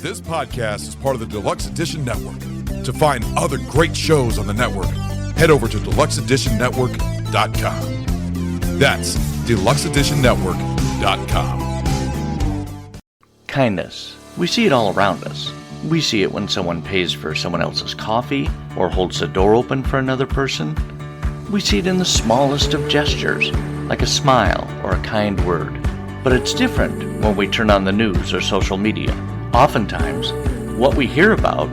This podcast is part of the Deluxe Edition Network. To find other great shows on the network, head over to deluxeeditionnetwork.com. That's deluxeeditionnetwork.com. Kindness. We see it all around us. We see it when someone pays for someone else's coffee or holds the door open for another person. We see it in the smallest of gestures, like a smile or a kind word. But it's different when we turn on the news or social media. Oftentimes, what we hear about,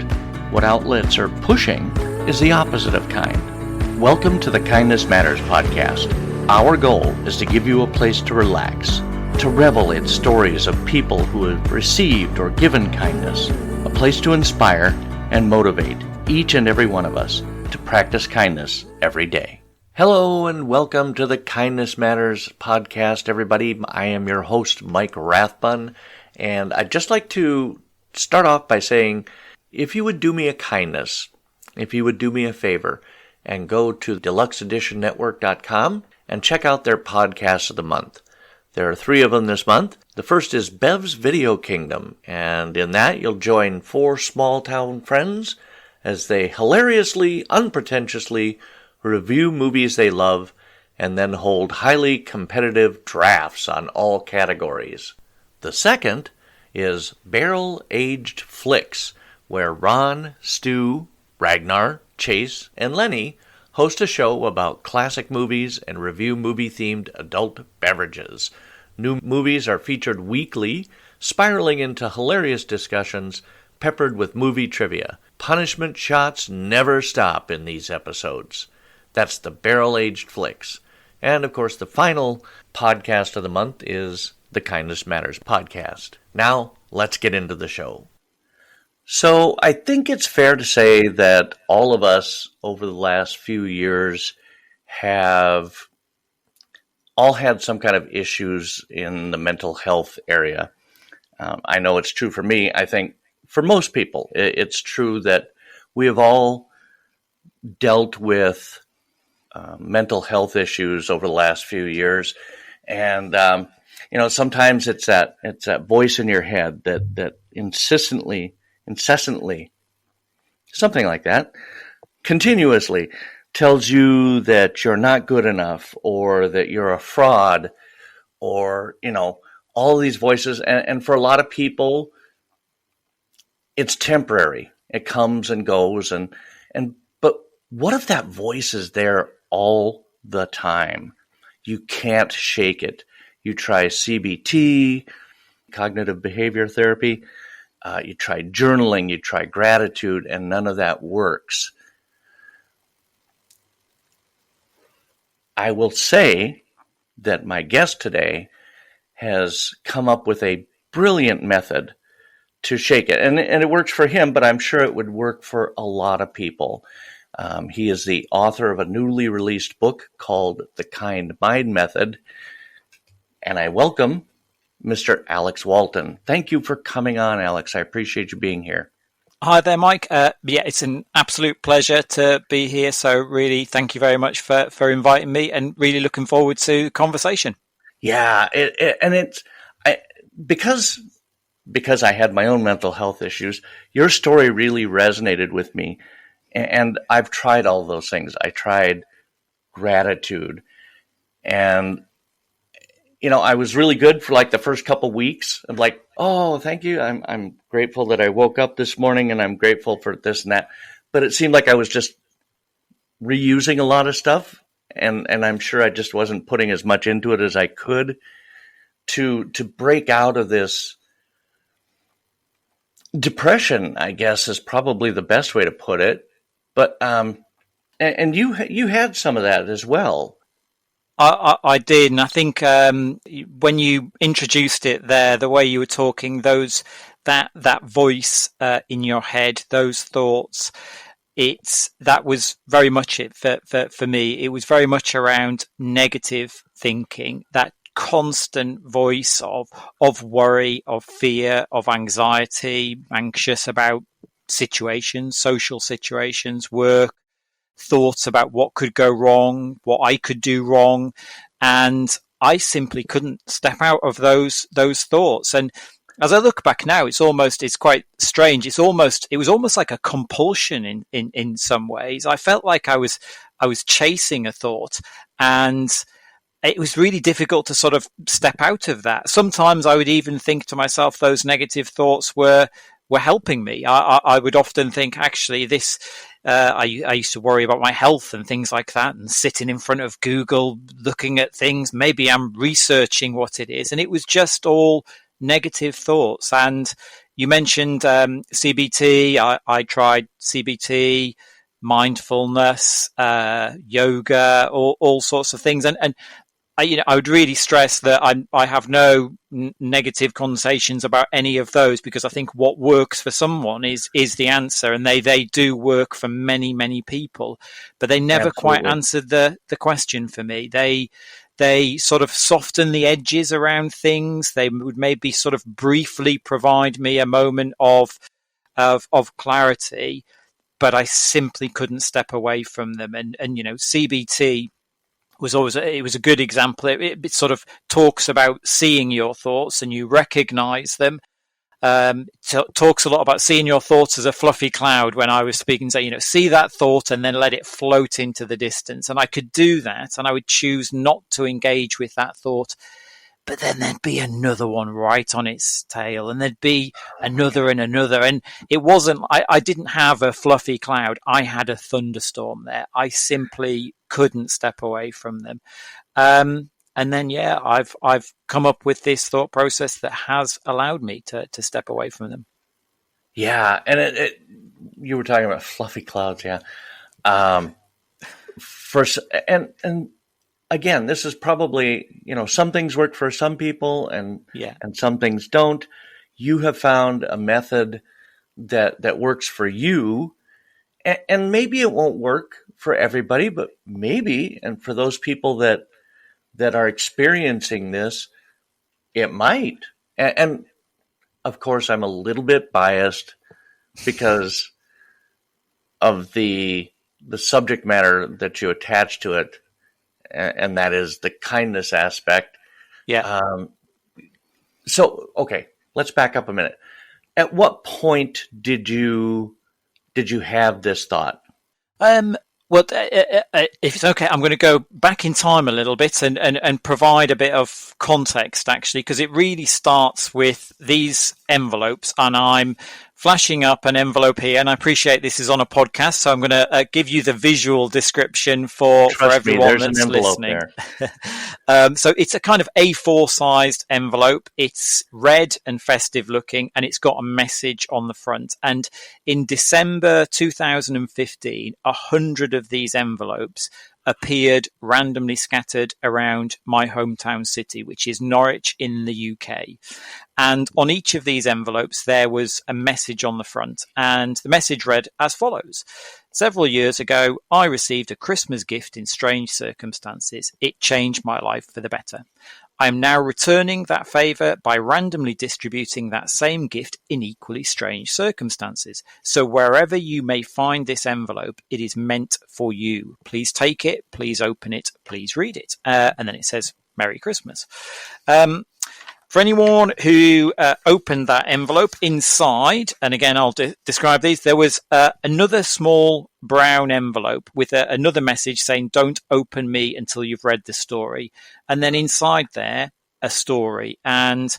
what outlets are pushing, is the opposite of kind. Welcome to the Kindness Matters podcast. Our goal is to give you a place to relax, to revel in stories of people who have received or given kindness, a place to inspire and motivate each and every one of us to practice kindness every day. Hello and welcome to the Kindness Matters podcast, everybody. I am your host, Mike Rathbun, and I'd just like to start off by saying, if you would do me a kindness, if you would do me a favor, and go to deluxeeditionnetwork.com and check out their podcasts of the month. There are 3 of them this month. The first is Bev's Video Kingdom, and in that you'll join 4 small-town friends as they hilariously, unpretentiously review movies they love and then hold highly competitive drafts on all categories. The second is Barrel-Aged Flicks, where Ron, Stu, Ragnar, Chase, and Lenny host a show about classic movies and review movie-themed adult beverages. New movies are featured weekly, spiraling into hilarious discussions peppered with movie trivia. Punishment shots never stop in these episodes. That's the Barrel-Aged Flicks. And, of course, the final podcast of the month is the Kindness Matters podcast. Now, let's get into the show. So, I think it's fair to say that all of us over the last few years have all had some kind of issues in the mental health area. I know it's true for me. I think for most people, it's true that we have all dealt with mental health issues over the last few years. And, sometimes it's that voice in your head that incessantly, something like that, continuously tells you that you're not good enough or that you're a fraud or, all these voices. And for a lot of people, it's temporary. It comes and goes. But what if that voice is there all the time? You can't shake it. You try CBT, cognitive behavior therapy, you try journaling, you try gratitude, and none of that works. I will say that my guest today has come up with a brilliant method to shake it. And it works for him, but I'm sure it would work for a lot of people. He is the author of a newly released book called The Kind Mind Method. And I welcome Mr. Alex Walton. Thank you for coming on, Alex. I appreciate you being here. Hi there, Mike. It's an absolute pleasure to be here. So really, thank you very much for inviting me and really looking forward to the conversation. Yeah, because I had my own mental health issues, your story really resonated with me. And I've tried all those things. I tried gratitude. And I was really good for like the first couple weeks of like, oh, thank you. I'm grateful that I woke up this morning and I'm grateful for this and that. But it seemed like I was just reusing a lot of stuff. And I'm sure I just wasn't putting as much into it as I could to break out of this depression, I guess is probably the best way to put it. But, and you had some of that as well. I did, and I think when you introduced it there, the way you were talking, that voice in your head, those thoughts, that was very much it for me. It was very much around negative thinking, that constant voice of worry, of fear, of anxiety, anxious about situations, social situations, work, thoughts about what could go wrong, what I could do wrong, and I simply couldn't step out of those thoughts. And As I look back now, it's quite strange. It was almost like a compulsion in some ways. I felt like I was chasing a thought, and it was really difficult to sort of step out of that. Sometimes I would even think to myself, those negative thoughts were helping me. I would often think, actually, this, I used to worry about my health and things like that, and sitting in front of Google, looking at things, maybe I'm researching what it is. And it was just all negative thoughts. And you mentioned CBT. I tried CBT, mindfulness, yoga, all sorts of things. And I would really stress that I have no negative connotations about any of those, because I think what works for someone is the answer, and they do work for many, many people, but they never Absolutely. quite answered the question for me. They sort of soften the edges around things. They would maybe sort of briefly provide me a moment of clarity, but I simply couldn't step away from them. And CBT was a good example. It sort of talks about seeing your thoughts and you recognize them. Talks a lot about seeing your thoughts as a fluffy cloud. When I was speaking, say, see that thought and then let it float into the distance. And I could do that, and I would choose not to engage with that thought. But then there'd be another one right on its tail, and there'd be another and another. And it wasn't, I didn't have a fluffy cloud. I had a thunderstorm there. I simply couldn't step away from them. And then, I've come up with this thought process that has allowed me to step away from them. Yeah. And you were talking about fluffy clouds. Yeah. First, and again, this is probably, some things work for some people and some things don't. You have found a method that works for you, and maybe it won't work for everybody, but maybe, and for those people that are experiencing this, it might. And of course, I'm a little bit biased because of the subject matter that you attach to it, and that is the kindness aspect. Yeah. So, okay, let's back up a minute. At what point did you have this thought? Well, if it's okay, I'm going to go back in time a little bit and provide a bit of context, actually, because it really starts with these envelopes, and I'm flashing up an envelope here, and I appreciate this is on a podcast, so I'm going to give you the visual description for everyone that's listening. So it's a kind of A4-sized envelope. It's red and festive looking, and it's got a message on the front. And in December 2015, 100 of these envelopes appeared randomly scattered around my hometown city, which is Norwich in the UK. And on each of these envelopes, there was a message on the front. And the message read as follows: "Several years ago, I received a Christmas gift in strange circumstances. It changed my life for the better. I am now returning that favour by randomly distributing that same gift in equally strange circumstances. So wherever you may find this envelope, it is meant for you. Please take it, please open it, please read it." And then it says, "Merry Christmas." For anyone who opened that envelope, inside, and again, I'll describe these, there was another small brown envelope with another message saying, "Don't open me until you've read the story." And then inside there, a story. And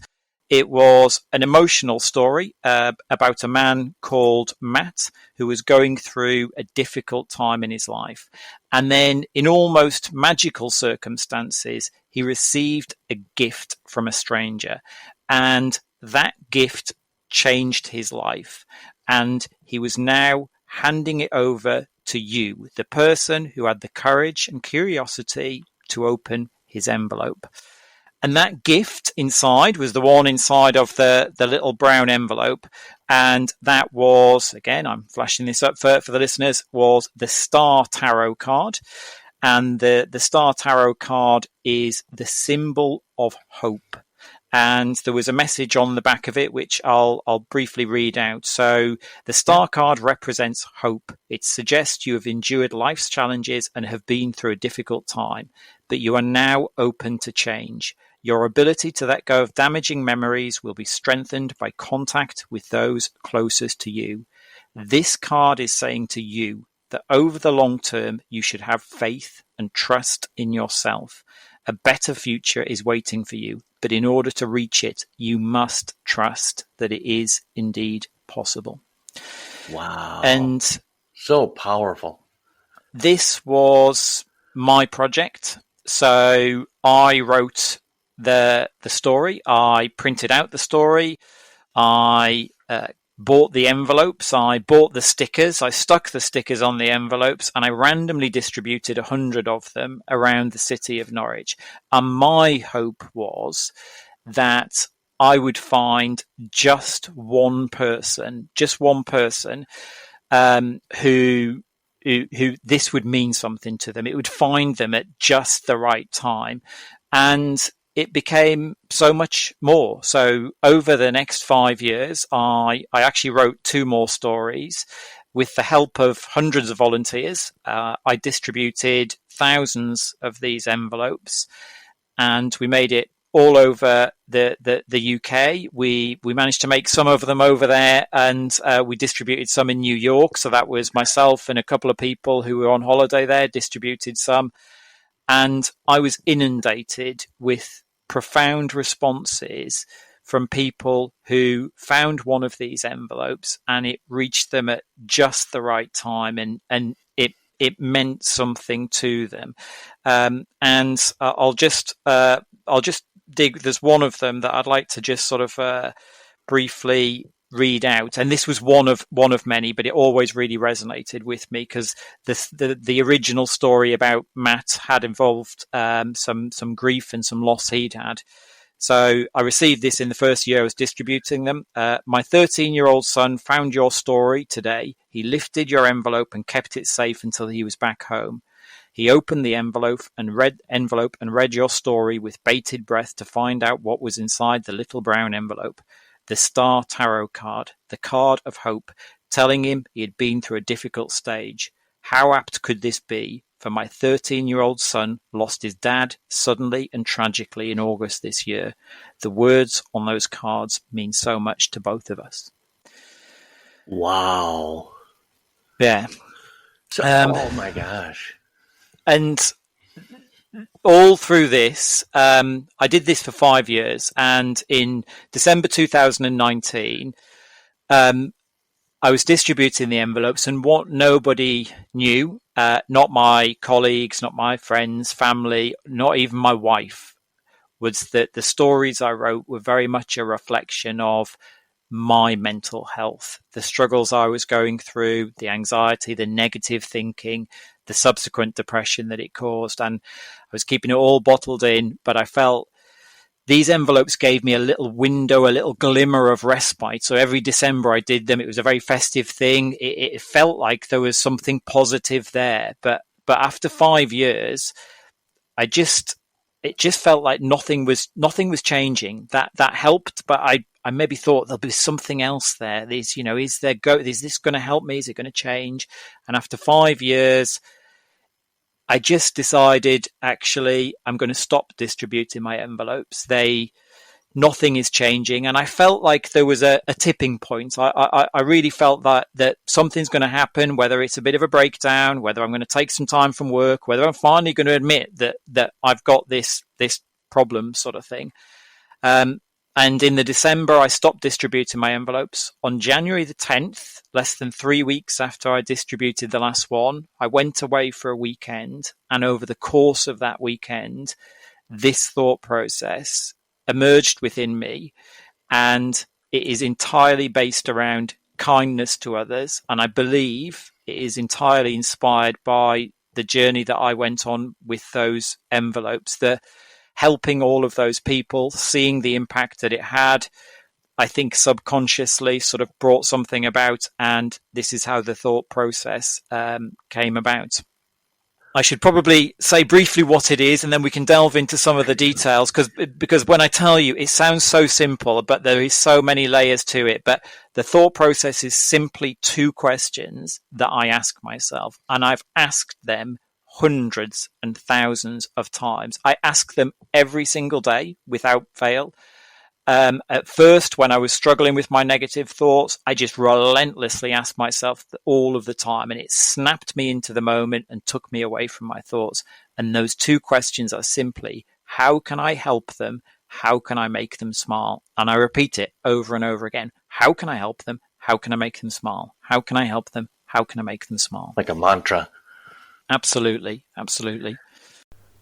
it was an emotional story about a man called Matt who was going through a difficult time in his life. And then, in almost magical circumstances, he received a gift from a stranger. And that gift changed his life. And he was now handing it over to you, the person who had the courage and curiosity to open his envelope. And that gift inside was the one inside of the little brown envelope. And that was, again, I'm flashing this up for the listeners, was the Star Tarot card. And the Star Tarot card is the symbol of hope. And there was a message on the back of it, which I'll briefly read out. So the Star card represents hope. It suggests you have endured life's challenges and have been through a difficult time, but you are now open to change. Your ability to let go of damaging memories will be strengthened by contact with those closest to you. This card is saying to you that over the long term, you should have faith and trust in yourself. A better future is waiting for you, but in order to reach it, you must trust that it is indeed possible. Wow. And so powerful. This was my project. So I wrote the story. I printed out the story. I bought the envelopes. I bought the stickers. I stuck the stickers on the envelopes, and I randomly distributed 100 of them around the city of Norwich. And my hope was that I would find just one person who this would mean something to them. It would find them at just the right time. And it became so much more. So over the next 5 years, I actually wrote 2 more stories. With the help of hundreds of volunteers, I distributed thousands of these envelopes, and we made it all over the UK. We managed to make some of them over there, and we distributed some in New York. So that was myself and a couple of people who were on holiday there, distributed some. And I was inundated with profound responses from people who found one of these envelopes and it reached them at just the right time, and it meant something to them. And I'll just dig. There's one of them that I'd like to just sort of briefly read out, and this was one of many, but it always really resonated with me because the original story about Matt had involved some grief and some loss he'd had. So I received this in the first year I was distributing them. My 13-year-old son found your story today. He lifted your envelope and kept it safe until he was back home. He opened the envelope and read your story with bated breath to find out what was inside the little brown envelope. The Star Tarot card, the card of hope, telling him he had been through a difficult stage. How apt could this be? For my 13-year-old son lost his dad suddenly and tragically in August this year. The words on those cards mean so much to both of us. Wow. Yeah. Oh my gosh. And all through this, I did this for 5 years, and in December 2019, I was distributing the envelopes, and what nobody knew, not my colleagues, not my friends, family, not even my wife, was that the stories I wrote were very much a reflection of my mental health, the struggles I was going through, the anxiety, the negative thinking, the subsequent depression that it caused. And I was keeping it all bottled in, but I felt these envelopes gave me a little window, a little glimmer of respite. So every December I did them. It was a very festive thing. It felt like there was something positive there. But after 5 years, it just felt like nothing was changing. That helped, but I maybe thought there'll be something else there. Is this going to help me? Is it going to change? And after 5 years, I just decided, actually, I'm going to stop distributing my envelopes. Nothing is changing. And I felt like there was a tipping point. I really felt that something's going to happen, whether it's a bit of a breakdown, whether I'm going to take some time from work, whether I'm finally going to admit that I've got this problem sort of thing. And in the December, I stopped distributing my envelopes. On January the 10th, less than 3 weeks after I distributed the last one, I went away for a weekend. And over the course of that weekend, this thought process emerged within me. And it is entirely based around kindness to others. And I believe it is entirely inspired by the journey that I went on with those envelopes, helping all of those people, seeing the impact that it had, I think subconsciously sort of brought something about, and this is how the thought process came about. I should probably say briefly what it is, and then we can delve into some of the details, because when I tell you, it sounds so simple, but there is so many layers to it. But the thought process is simply 2 questions that I ask myself, and I've asked them hundreds and thousands of times. I ask them every single day without fail. At first, when I was struggling with my negative thoughts, I just relentlessly asked myself all of the time, and it snapped me into the moment and took me away from my thoughts. And those two questions are simply, how can I help them? How can I make them smile? And I repeat it over and over again. How can I help them? How can I make them smile? How can I help them? How can I make them smile? Like a mantra. Absolutely. Absolutely.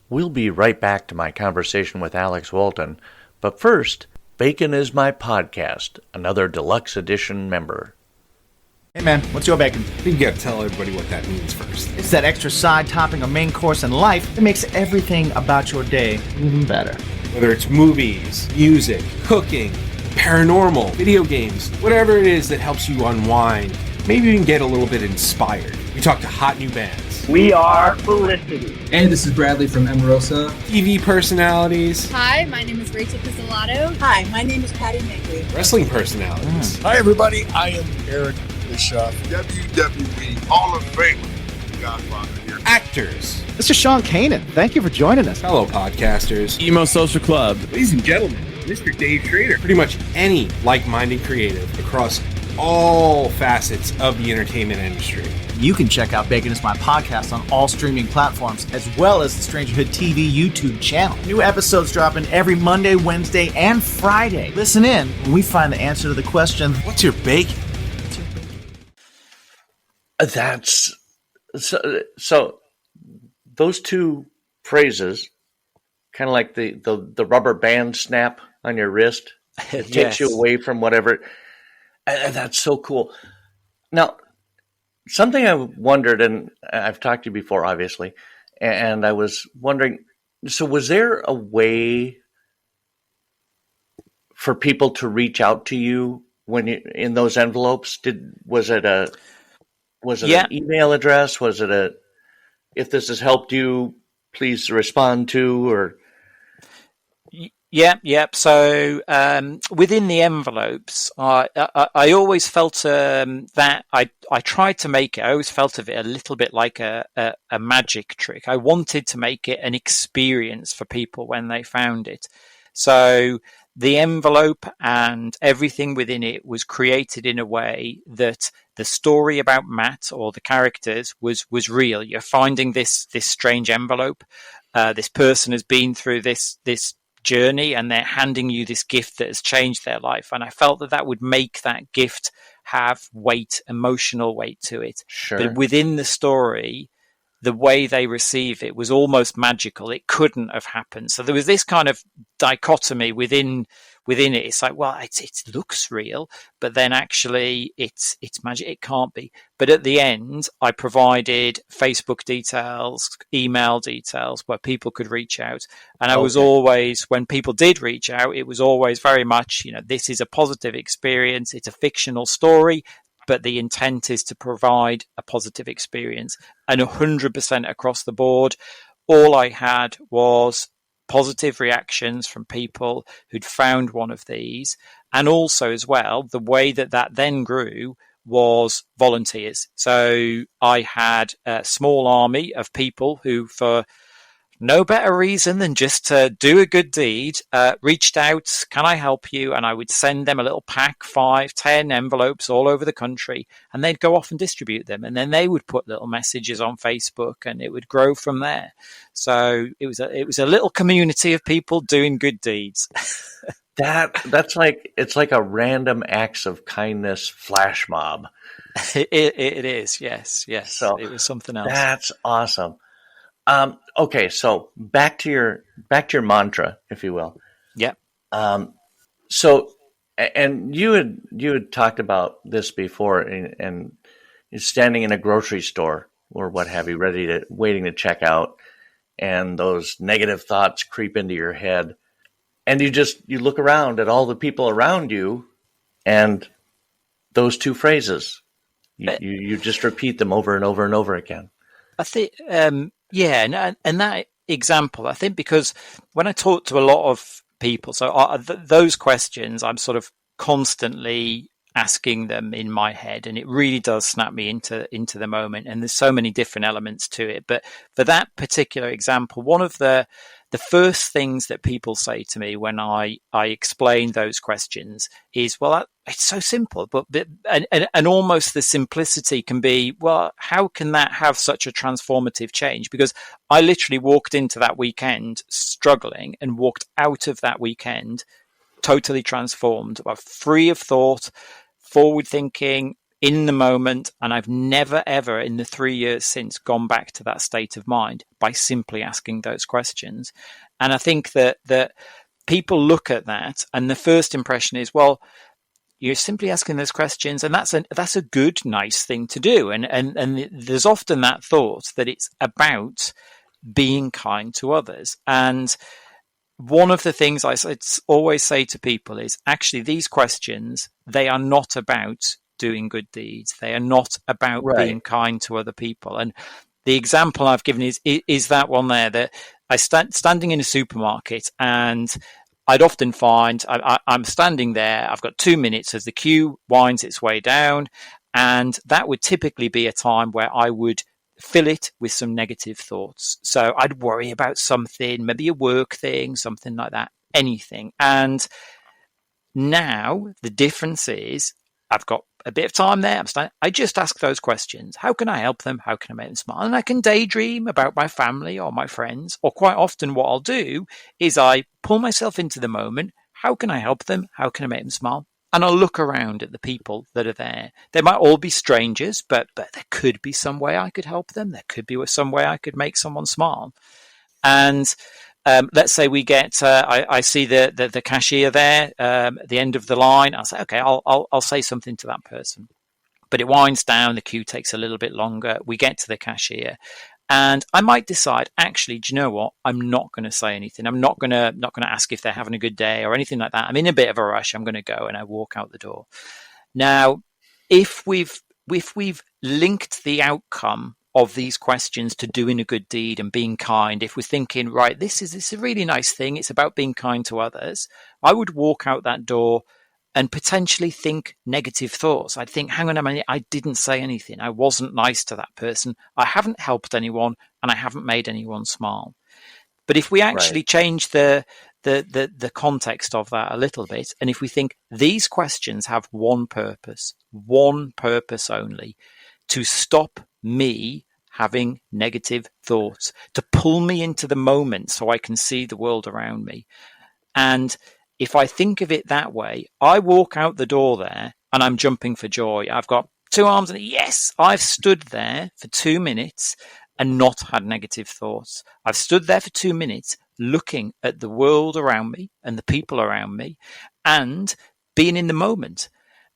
We'll be right back to my conversation with Alex Walton. But first, Bacon is My Podcast, another deluxe edition member. Hey man, what's your bacon? I think you gotta tell everybody what that means first. It's that extra side topping or main course in life that makes everything about your day even better. Whether it's movies, music, cooking, paranormal, video games, whatever it is that helps you unwind, maybe even get a little bit inspired. We talk to hot new bands. We are Felicity. Hey, this is Bradley from Emerosa. TV personalities. Hi, my name is Rachel Pizzolatto. Hi, my name is Patty Magley. Wrestling personalities. Hi everybody, I am Eric Bischoff, WWE Hall of Famer, Godfather here. Actors. This is Sean Kanan. Thank you for joining us. Fellow podcasters. Emo Social Club. Ladies and gentlemen, Mr. Dave Schrader. Pretty much any like-minded creative across all facets of the entertainment industry. You can check out Bacon is My Podcast on all streaming platforms, as well as the Strangerhood TV YouTube channel. New episodes dropping every Monday, Wednesday, and Friday. Listen in when we find the answer to the question, what's your bacon? That's so those two phrases, kind of like the rubber band snap on your wrist, it takes you away from whatever. That's so cool. Now, something I wondered, and I've talked to you before, obviously, and I was wondering, so was there a way for people to reach out to you when you in those envelopes? Was it an email address? Was it if this has helped you, please respond to, or? Yep. So within the envelopes, I always felt that I tried to make it. I always felt of it a little bit like a magic trick. I wanted to make it an experience for people when they found it. So the envelope and everything within it was created in a way that the story about Matt or the characters was real. You're finding this strange envelope. This person has been through this journey, and they're handing you this gift that has changed their life. And I felt that would make that gift have weight, emotional weight to it. Sure. But within the story, the way they receive it was almost magical. It couldn't have happened. So there was this kind of dichotomy within it. It's like, well, it looks real, but then actually it's magic. It can't be. But at the end, I provided Facebook details, email details where people could reach out. And I was always, when people did reach out, it was always very much, this is a positive experience. It's a fictional story, but the intent is to provide a positive experience. And 100% across the board, all I had was positive reactions from people who'd found one of these. And also as well, the way that then grew was volunteers. So I had a small army of people who, for no better reason than just to do a good deed, reached out, can I help you? And I would send them a little pack, 5, 10 envelopes all over the country, and they'd go off and distribute them. And then they would put little messages on Facebook, and it would grow from there. So it was a little community of people doing good deeds. That's like, it's like a random acts of kindness flash mob. It is, yes. So it was something else. That's awesome. Okay, so back to your mantra, if you will. Yeah. So, and you had talked about this before, and you're standing in a grocery store or what have you, waiting to check out, and those negative thoughts creep into your head, and you look around at all the people around you, and those two phrases, you just repeat them over and over and over again. I think. Yeah, and that example, I think, because when I talk to a lot of people, so those questions I'm sort of constantly asking them in my head, and it really does snap me into the moment. And there's so many different elements to it. But for that particular example, one of the first things that people say to me when I explain those questions is, well, it's so simple, and almost the simplicity can be, well, how can that have such a transformative change? Because I literally walked into that weekend struggling and walked out of that weekend totally transformed, free of thought, forward thinking, in the moment. And I've never, ever in the 3 years since gone back to that state of mind by simply asking those questions. And I think that people look at that and the first impression is, well, you're simply asking those questions, and that's a good, nice thing to do. And there's often that thought that it's about being kind to others. And one of the things I always say to people is, actually, these questions, they are not about doing good deeds. They are not about being kind to other people. And the example I've given is that one there, that I standing in a supermarket, and I'd often find I'm standing there, I've got 2 minutes as the queue winds its way down, and that would typically be a time where I would fill it with some negative thoughts. So I'd worry about something, maybe a work thing, something like that, anything. And now the difference is I've got a bit of time there. I just ask those questions. How can I help them? How can I make them smile? And I can daydream about my family or my friends. Or quite often what I'll do is I pull myself into the moment. How can I help them? How can I make them smile? And I'll look around at the people that are there. They might all be strangers, but there could be some way I could help them. There could be some way I could make someone smile. And let's say we get, I see the cashier there at the end of the line. I'll say, okay, I'll say something to that person. But it winds down. The queue takes a little bit longer. We get to the cashier. And I might decide, actually, do you know what? I'm not going to say anything. I'm not going to ask if they're having a good day or anything like that. I'm in a bit of a rush. I'm going to go, and I walk out the door. Now, if we've linked the outcome of these questions to doing a good deed and being kind, if we're thinking, right, this is a really nice thing, it's about being kind to others, I would walk out that door and potentially think negative thoughts. I'd think, hang on a minute, I didn't say anything. I wasn't nice to that person. I haven't helped anyone, and I haven't made anyone smile. But if we actually change the context of that a little bit, and if we think these questions have one purpose only, to stop me having negative thoughts, to pull me into the moment so I can see the world around me. And if I think of it that way, I walk out the door there and I'm jumping for joy. I've got 2 arms and yes, I've stood there for 2 minutes and not had negative thoughts. I've stood there for 2 minutes looking at the world around me and the people around me and being in the moment.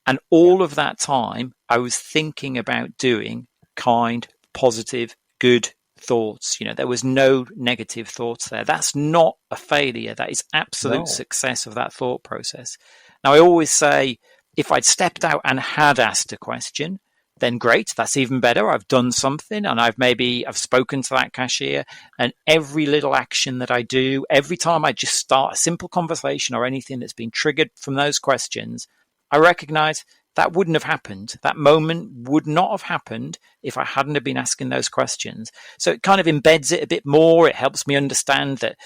And all of that time, I was thinking about doing kind, positive, good thoughts. There was no negative thoughts there. That's not a failure. That is absolute success of that thought process. Now, I always say, if I'd stepped out and had asked a question, then great. That's even better. I've done something, and I've spoken to that cashier, and every little action that I do, every time I just start a simple conversation or anything that's been triggered from those questions, I recognize that wouldn't have happened. That moment would not have happened if I hadn't have been asking those questions. So it kind of embeds it a bit more. It helps me understand that,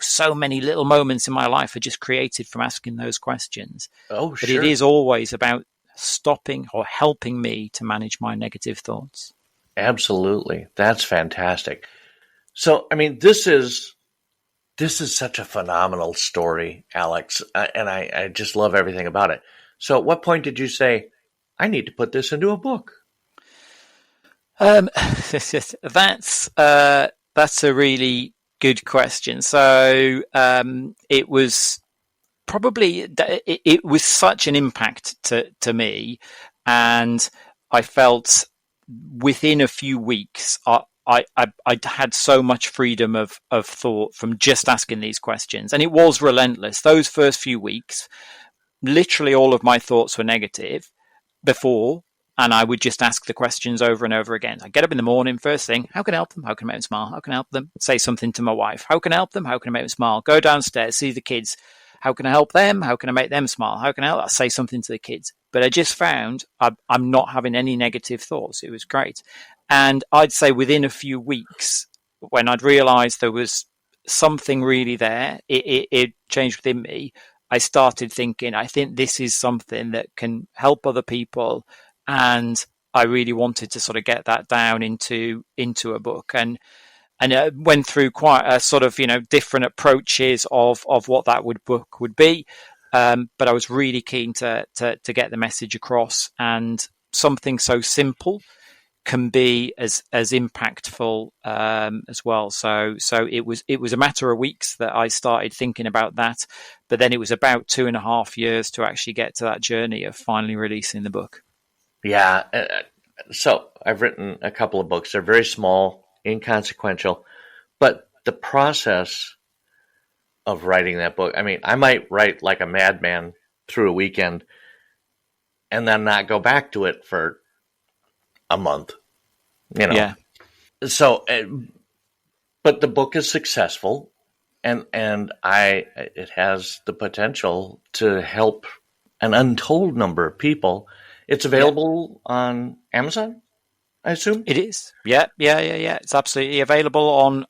so many little moments in my life are just created from asking those questions. Oh, sure. But it is always about stopping or helping me to manage my negative thoughts. Absolutely. That's fantastic. So, this is such a phenomenal story, Alex, and I just love everything about it. So at what point did you say, I need to put this into a book? That's a really good question. So it was probably, it was such an impact to me. And I felt within a few weeks, I had so much freedom of thought from just asking these questions. And it was relentless. Those first few weeks, literally all of my thoughts were negative before, and I would just ask the questions over and over again. I get up in the morning, first thing, how can I help them? How can I make them smile? How can I help them? Say something to my wife. How can I help them? How can I make them smile? Go downstairs, see the kids. how can I help them? How can I make them smile? How can I say something to the kids? But I just found I'm not having any negative thoughts. It was great. And I'd say within a few weeks, when I'd realized there was something really there, it changed within me. I started thinking, I think this is something that can help other people. And I really wanted to sort of get that down into a book. And went through quite a sort of, different approaches of what that book would be. But I was really keen to get the message across, and something so simple can be as impactful as well. So it was a matter of weeks that I started thinking about that, but then it was about 2.5 years to actually get to that journey of finally releasing the book. Yeah. So I've written a couple of books. They're very small, inconsequential, but the process of writing that book, I mean, I might write like a madman through a weekend and then not go back to it for a month, Yeah. So, but the book is successful, and it has the potential to help an untold number of people. It's available on Amazon, I assume? It is. Yeah. It's absolutely available on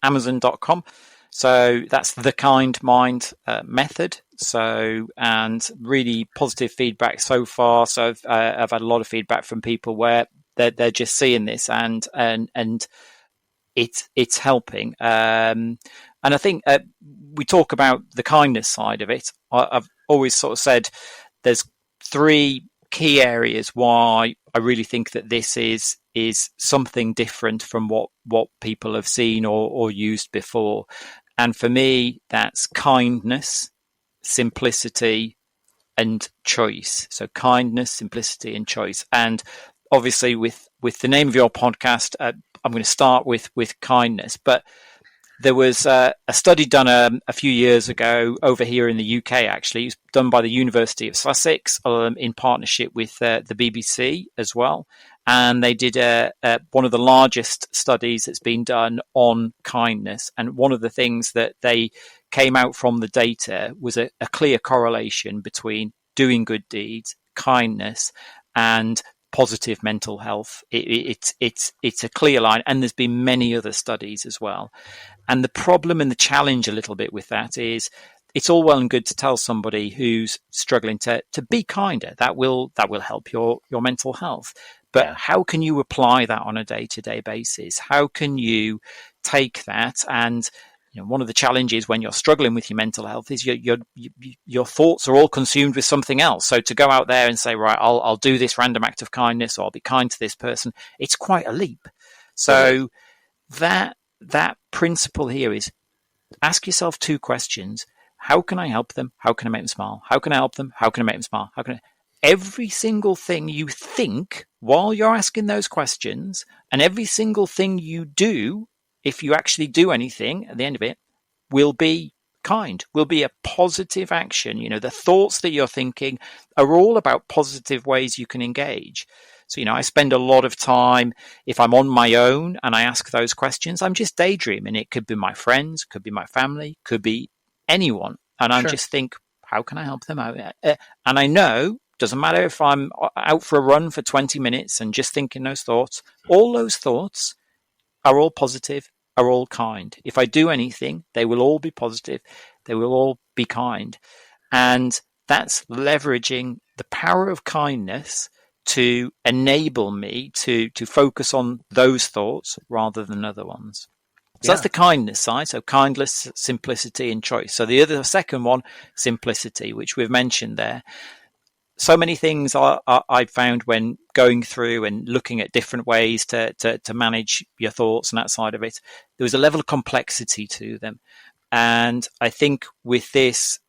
Amazon.com. So that's the Kind Mind method. So, and really positive feedback so far. So I've had a lot of feedback from people where they're just seeing this and it's helping. And I think we talk about the kindness side of it. I've always sort of said there's 3 key areas why I really think that this is something different from what people have seen or used before. And for me, that's kindness, simplicity, and choice. So kindness, simplicity, and choice. And obviously with the name of your podcast, I'm going to start with kindness, but there was a study done a few years ago over here in the UK, actually. It was done by the University of Sussex in partnership with the BBC as well. And they did one of the largest studies that's been done on kindness. And one of the things that they came out from the data was a clear correlation between doing good deeds, kindness, and positive mental health. It's a clear line, and there's been many other studies as well. And the problem and the challenge a little bit with that is it's all well and good to tell somebody who's struggling to be kinder. That will help your mental health. But how can you apply that on a day-to-day basis? How can you take that? And one of the challenges when you're struggling with your mental health is your thoughts are all consumed with something else. So to go out there and say, right, I'll do this random act of kindness, or I'll be kind to this person, it's quite a leap. So that principle here is ask yourself 2 questions. How can I help them? How can I make them smile? How can I help them? How can I make them smile? Every single thing you think while you're asking those questions, and every single thing you do, if you actually do anything at the end of it, will be kind, will be a positive action. The thoughts that you're thinking are all about positive ways you can engage. So, I spend a lot of time, if I'm on my own and I ask those questions, I'm just daydreaming. It could be my friends, could be my family, could be anyone. And I just think, how can I help them out? And I know, doesn't matter if I'm out for a run for 20 minutes and just thinking those thoughts, all those thoughts are all positive, are all kind. If I do anything, they will all be positive. They will all be kind. And that's leveraging the power of kindness to enable me to focus on those thoughts rather than other ones. So that's the kindness side. So kindness, simplicity, and choice. So the second one, simplicity, which we've mentioned there. So many things I've found when going through and looking at different ways to manage your thoughts and that side of it, there was a level of complexity to them. And I think with this,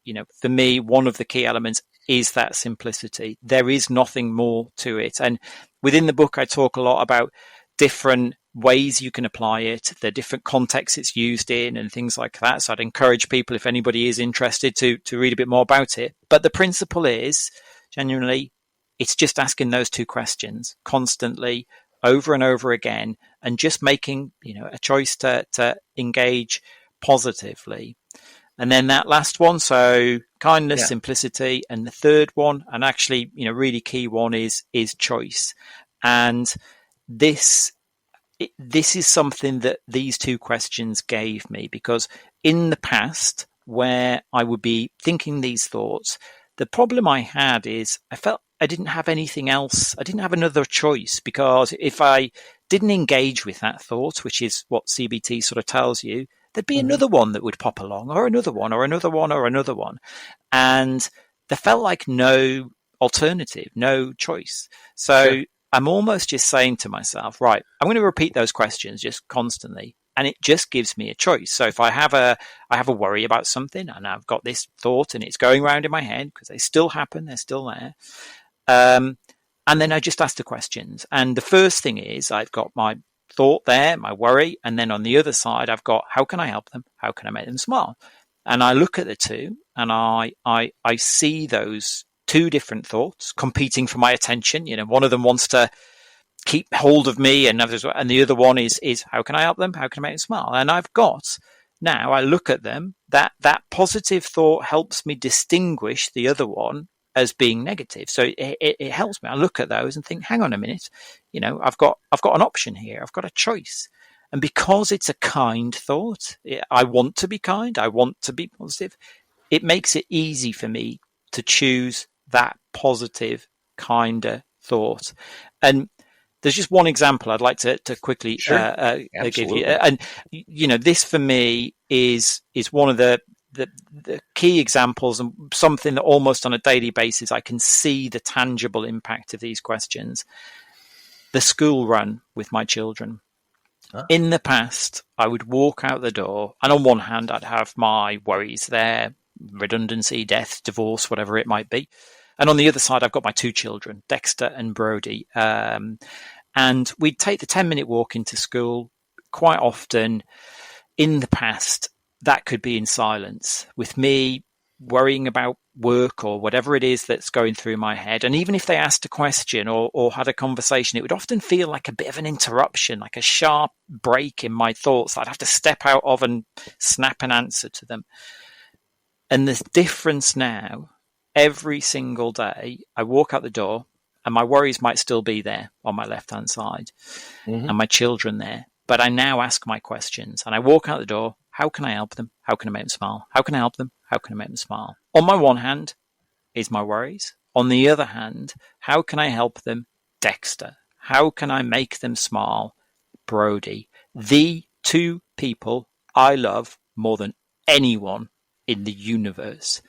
for me, one of the key elements is that simplicity. There is nothing more to it. And within the book, I talk a lot about different ways you can apply it, the different contexts it's used in and things like that. So I'd encourage people, if anybody is interested, to read a bit more about it. But the principle is, genuinely, it's just asking those 2 questions constantly, over and over again, and just making a choice to engage positively. And then that last one, so kindness, simplicity, and the third one, and actually, really key one is choice. And this is something that these two questions gave me, because in the past, where I would be thinking these thoughts, the problem I had is I felt I didn't have anything else. I didn't have another choice, because if I didn't engage with that thought, which is what CBT sort of tells you, there'd be another one that would pop along, or another one, or another one, or another one. And there felt like no alternative, no choice. So I'm almost just saying to myself, right, I'm going to repeat those questions just constantly. And it just gives me a choice. So if I have a worry about something, and I've got this thought and it's going around in my head, because they still happen, they're still there. And then I just ask the questions. And the first thing is, I've got my thought there, my worry. And then on the other side, I've got, how can I help them? How can I make them smile? And I look at the two, and I see those two different thoughts competing for my attention. One of them wants to keep hold of me, and the other one is how can I help them? How can I make them smile? And I've got, now I look at them, that positive thought helps me distinguish the other one as being negative. So it helps me. I look at those and think, hang on a minute, I've got an option here. I've got a choice. And because it's a kind thought, I want to be kind, I want to be positive, it makes it easy for me to choose that positive, kinder thought. And there's just one example I'd like to quickly give you. And, this for me is one of the key examples, and something that almost on a daily basis I can see the tangible impact of these questions. The school run with my children. In the past, I would walk out the door, and on one hand, I'd have my worries there, redundancy, death, divorce, whatever it might be. And on the other side, I've got my two children, Dexter and Brody. And we'd take the 10-minute walk into school. Quite often in the past, that could be in silence, with me worrying about work or whatever it is that's going through my head. And even if they asked a question or had a conversation, it would often feel like a bit of an interruption, like a sharp break in my thoughts that I'd have to step out of and snap an answer to them. And the difference now, every single day, I walk out the door and my worries might still be there on my left-hand side, and my children there. But I now ask my questions, and I walk out the door. How can I help them? How can I make them smile? How can I help them? How can I make them smile? On my one hand is my worries. On the other hand, how can I help them? Dexter. How can I make them smile? Brody. The two people I love more than anyone in the universe.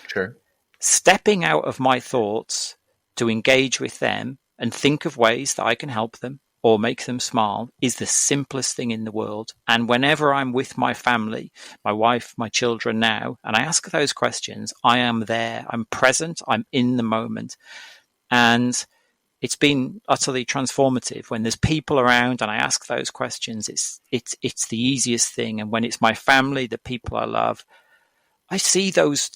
Sure. Stepping out of my thoughts to engage with them and think of ways that I can help them or make them smile is the simplest thing in the world. And whenever I'm with my family, my wife, my children now, and I ask those questions, I am there, I'm present, I'm in the moment. And it's been utterly transformative. When there's people around and I ask those questions, it's the easiest thing. And when it's my family, the people I love, I see those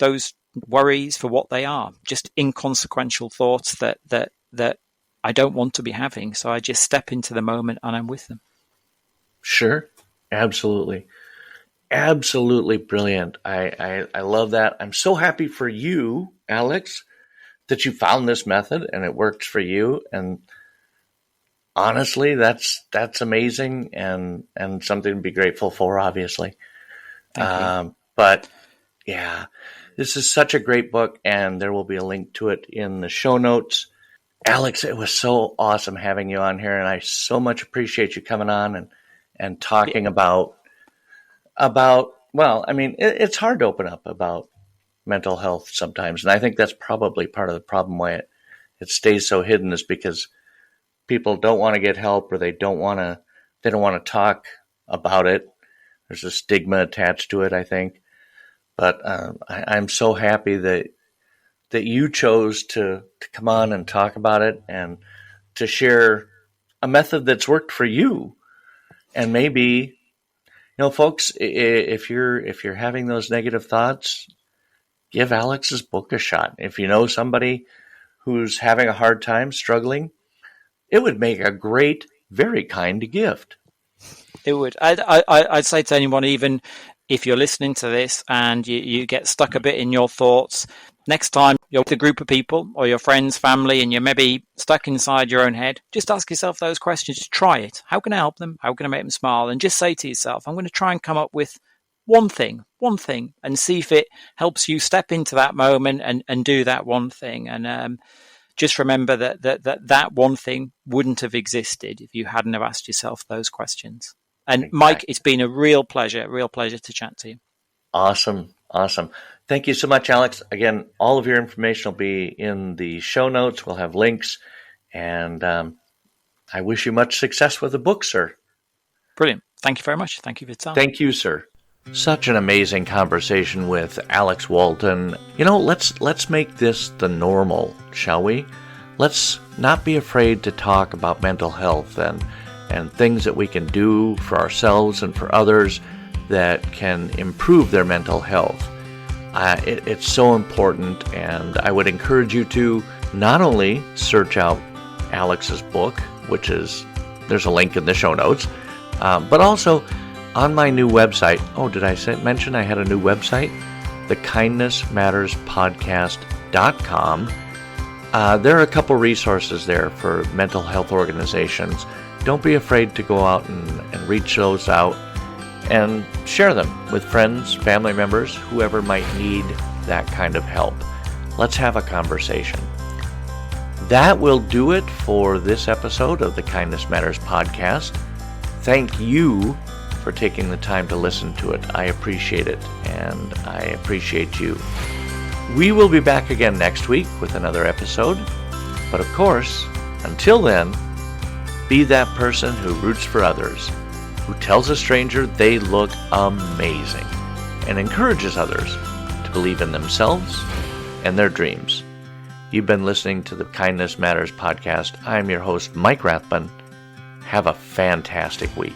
worries for what they are, just inconsequential thoughts that I don't want to be having. So I just step into the moment and I'm with them. Sure. Absolutely. Absolutely brilliant. I love that. I'm so happy for you, Alex, that you found this method and it works for you. And honestly, that's amazing and something to be grateful for, obviously. But yeah, this is such a great book, and there will be a link to it in the show notes. Alex, it was so awesome having you on here, and I so much appreciate you coming on and talking about, well, I mean, it's hard to open up about mental health sometimes, and I think that's probably part of the problem why it stays so hidden, is because people don't want to get help, or they don't want to talk about it. There's a stigma attached to it, I think. But I'm so happy that you chose to come on and talk about it and to share a method that's worked for you. And maybe, folks, if you're having those negative thoughts, give Alex's book a shot. If you know somebody who's having a hard time, struggling, it would make a great, very kind gift. It would. I'd say to anyone, even if you're listening to this and you get stuck a bit in your thoughts, next time you're with a group of people or your friends, family, and you're maybe stuck inside your own head, just ask yourself those questions. Try it. How can I help them? How can I make them smile? And just say to yourself, I'm going to try and come up with one thing, and see if it helps you step into that moment and do that one thing. And just remember that one thing wouldn't have existed if you hadn't have asked yourself those questions. And exactly. Mike, it's been a real pleasure to chat to you. Awesome. Thank you so much, Alex. Again, all of your information will be in the show notes. We'll have links. And I wish you much success with the book, sir. Brilliant. Thank you very much. Thank you for your time. Thank you, sir. Such an amazing conversation with Alex Walton. Let's make this the normal, shall we? Let's not be afraid to talk about mental health and things that we can do for ourselves and for others that can improve their mental health. It's so important, and I would encourage you to not only search out Alex's book, there's a link in the show notes, but also on my new website. Oh, did I mention I had a new website? thekindnessmatterspodcast.com. There are a couple resources there for mental health organizations. Don't be afraid to go out and reach those out and share them with friends, family members, whoever might need that kind of help. Let's have a conversation. That will do it for this episode of the Kindness Matters podcast. Thank you for taking the time to listen to it. I appreciate it, and I appreciate you. We will be back again next week with another episode. But of course, until then, be that person who roots for others, who tells a stranger they look amazing, and encourages others to believe in themselves and their dreams. You've been listening to the Kindness Matters podcast. I'm your host, Mike Rathbun. Have a fantastic week.